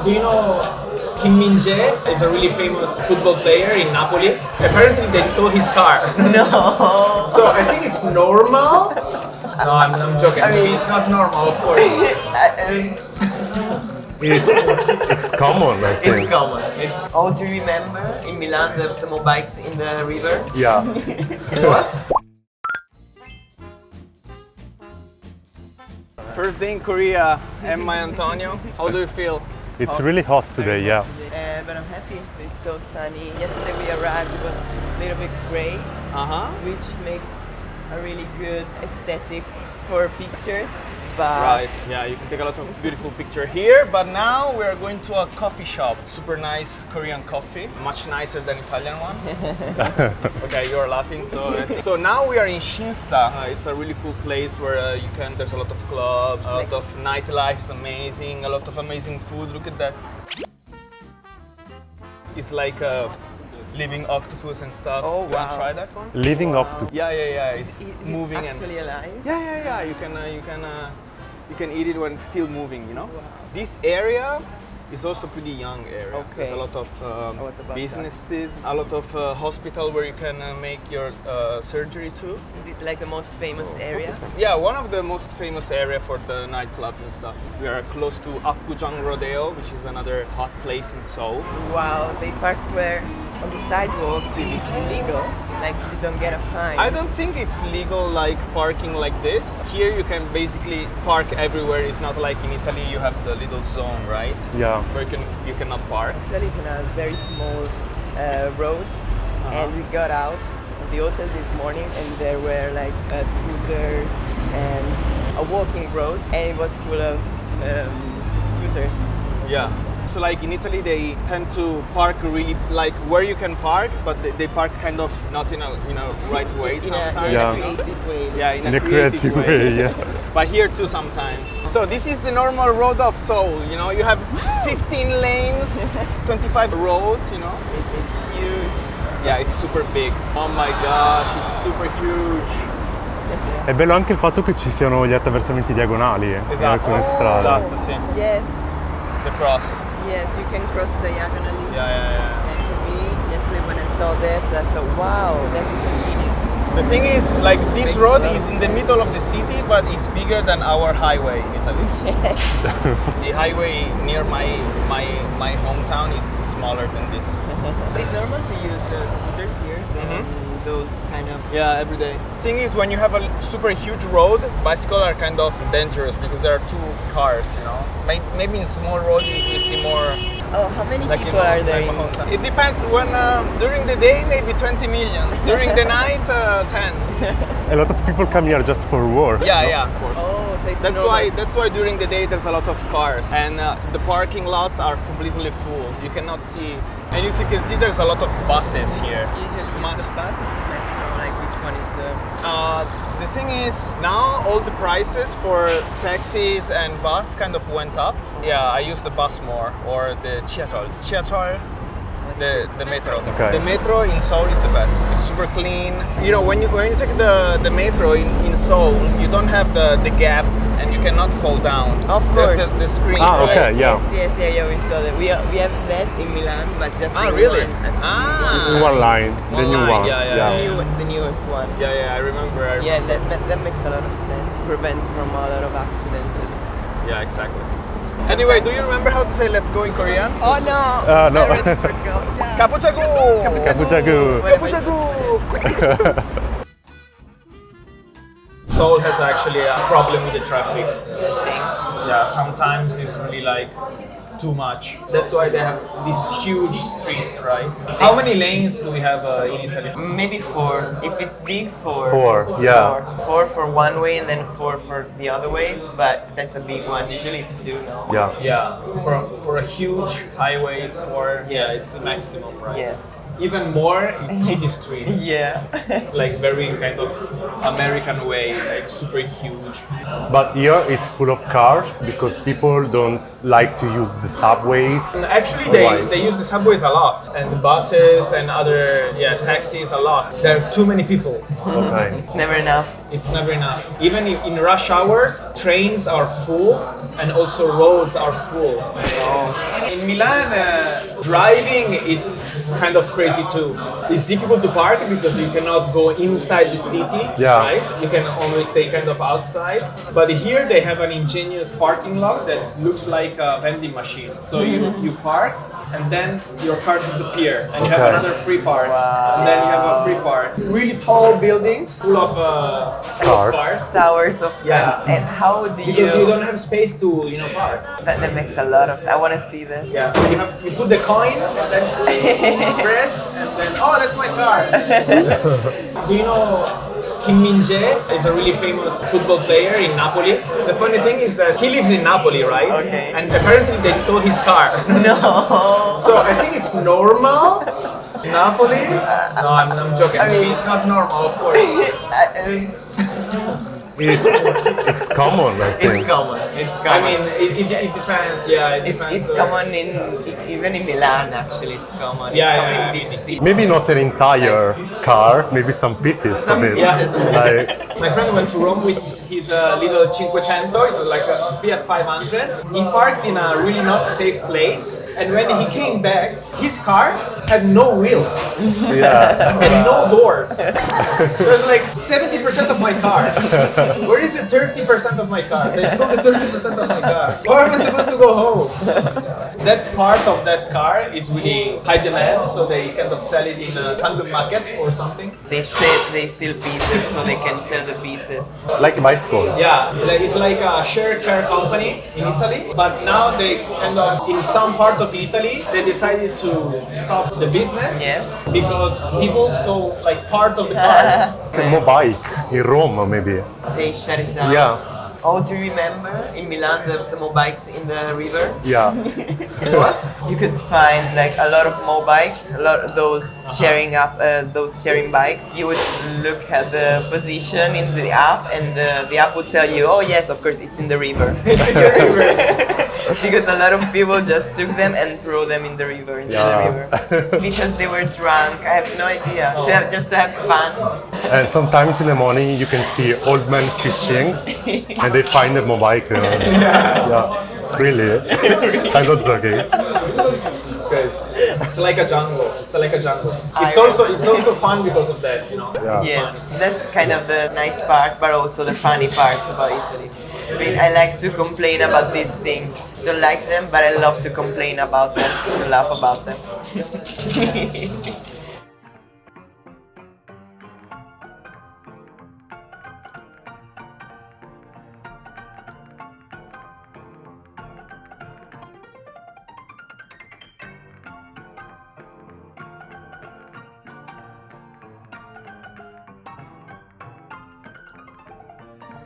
Do you know Kim Min-jae is a really famous football player in Napoli? Apparently they stole his car. No. So I think it's normal. No, I'm joking. I mean, it's not normal, of course. It's common, I think. It's common. Oh, do you remember in Milan the motorbikes in the river? Yeah. What? First day in Korea, Emma and Antonio. How do you feel? It's really hot today, yeah. But I'm happy. It's so sunny. Yesterday we arrived, it was a little bit gray, which makes a really good aesthetic for pictures. But Right, yeah, you can take a lot of beautiful picture here, but now we are going to a coffee shop. Super nice Korean coffee, much nicer than Italian one. Okay, you're laughing, so now we are in Shinsa. It's a really cool place where there's a lot of clubs, a lot of nightlife is amazing, a lot of amazing food. Look at that. It's like a living octopus and stuff. Oh, You wanna wow. try that one? Living up to... Yeah. It's is it moving actually alive? Yeah. You can eat it when it's still moving. You know. This area is also pretty young area. Okay. There's a lot of was about businesses, a lot of hospital where you can make your surgery too. Is it like the most famous area? Yeah, one of the most famous area for the nightclubs and stuff. We are close to Apgujeong Rodeo, which is another hot place in Seoul. Wow, they park where on the sidewalks. It's illegal. Like you don't get a fine. I don't think it's legal like parking like this. Here you can basically park everywhere. It's not like in Italy you have the little zone, right? Yeah. Where you cannot park. Italy is on a very small road, and we got out of the hotel this morning, and there were like scooters and a walking road, and it was full of scooters. Yeah. So like in Italy they tend to park really like where you can park, but they park kind of not in a right way sometimes. In Yeah. a creative way. Yeah, in In a a creative way, yeah. But here too sometimes. So this is the normal road of Seoul, you have 15 lanes, 25 roads, It's huge. Yeah, it's super big. Oh my gosh, it's super huge. È bello anche il fatto che ci siano gli attraversamenti diagonali in alcune strade. Esatto, sì. Yes, The cross. yes, you can cross diagonally. Yeah. And for me, yesterday when I saw that, I thought, wow, that's genius. The thing is, like this road is in the middle of the city, but it's bigger than our highway in Italy. The highway near my hometown is smaller than this. Is it normal to use the scooters here? Those kind of... Yeah, every day. Thing is, when you have a super huge road, bicycles are kind of dangerous because there are two cars, Maybe in small roads you see more. Oh, how many Like people are there? my hometown. It depends. When during the day maybe 20 million. During the night 10. A lot of people come here just for work. Yeah, of course. Oh, so it's That's normal. why during the day there's a lot of cars and the parking lots are completely full. You cannot see, and as you can see there's a lot of buses here. Usually it's the bus or the metro, like which one is the... The thing is, now all the prices for taxis and bus kind of went up. Yeah, I use the bus more or the chiatol. The metro. Okay. The metro in Seoul is the best. It's super clean. When you take the metro in Seoul, you don't have the gap and you cannot fall down. Of course. There's the screen. Ah, okay. Yes, yeah. yeah, we saw that. We have that in Milan, but just in really? one, One line, the new one. the newest one. Yeah, I remember. Yeah, that makes a lot of sense. Prevents from a lot of accidents. Yeah, exactly. Anyway, do you remember how to say let's go in Korean? Oh no! No. I already forgot. Kapuchagu! Kapuchagu. Kapuchagu! Seoul has actually a problem with the traffic. Yeah, sometimes it's really like too much. That's why they have these huge streets, right? How many lanes do we have in Italy? Maybe 4. If it's big, 4. 4, yeah. 4 for one way and then 4 for the other way, but that's a big one. Usually it's 2, no? Yeah. Yeah, for a huge highway, it's 4. Yeah, it's the maximum, right? Yes. Even more in city streets. Yeah. Like very kind of American way, like super huge. But here it's full of cars because people don't like to use the subways. And actually, Why? they use the subways a lot, and the buses and other taxis a lot. There are too many people. Okay. It's never enough. It's never enough. Even in rush hours, trains are full, and also roads are full. In in Milan, driving it's kind of crazy too. It's difficult to park because you cannot go inside the city, right? You can only stay kind of outside. But here they have an ingenious parking lot that looks like a vending machine. So you park, and then your car disappears, and you have another free park, and then you have a free park. Really tall buildings full of cars. Towers of And how do you? Because you don't have space to park. That makes a lot of sense. I want to see that. Yeah. So you put the coin and then press, and then that's my car. Do you know? Kim Min-jae is a really famous football player in Napoli. The funny thing is that he lives in Napoli, right? Okay. And apparently they stole his car. No. So I think it's normal. Napoli? No, I'm joking. I mean, it's not normal, of course. It's common, I think. It's common. I mean, it depends. Yeah, it depends. It's common even in Milan. Actually, it's common. Yeah, It's common in big cities. Maybe not an entire car, maybe some pieces of it. Like, my friend went to Rome with his little 500, it's like a Fiat 500. He parked in a really not safe place, and when he came back, his car had no wheels and no doors. There's like 70% of my car. Where is the 30% of my car? They stole the 30% of my car. Where am I supposed to go home? That part of that car is really high demand, so they kind of sell it in a tandem market or something. They steal pieces so they can sell the pieces. like bicycles. Yeah, it's like a shared car company in Italy, but now they kind of, in some part of Italy, they decided to stop the business because people stole like part of the cars. A mobike in Rome, maybe. They shut it down. Yeah. Oh, do you remember in Milan the mobikes in the river? Yeah. What? You could find like a lot of mobikes, a lot of those sharing bikes. You would look at the position in the app, and the app would tell you, oh yes, of course, it's in the river. Because a lot of people just took them and threw them in the river, because they were drunk. I have no idea. Just to have fun. And sometimes in the morning you can see old men fishing and they find a mobike. Yeah. Really? I'm not joking. It's crazy. It's like a jungle. It's also fun because of that, you know. Yeah. Yes, that's kind of the nice part, but also the funny part about Italy. I like to complain about these things. Don't like them, but I love to complain about them, to laugh about them.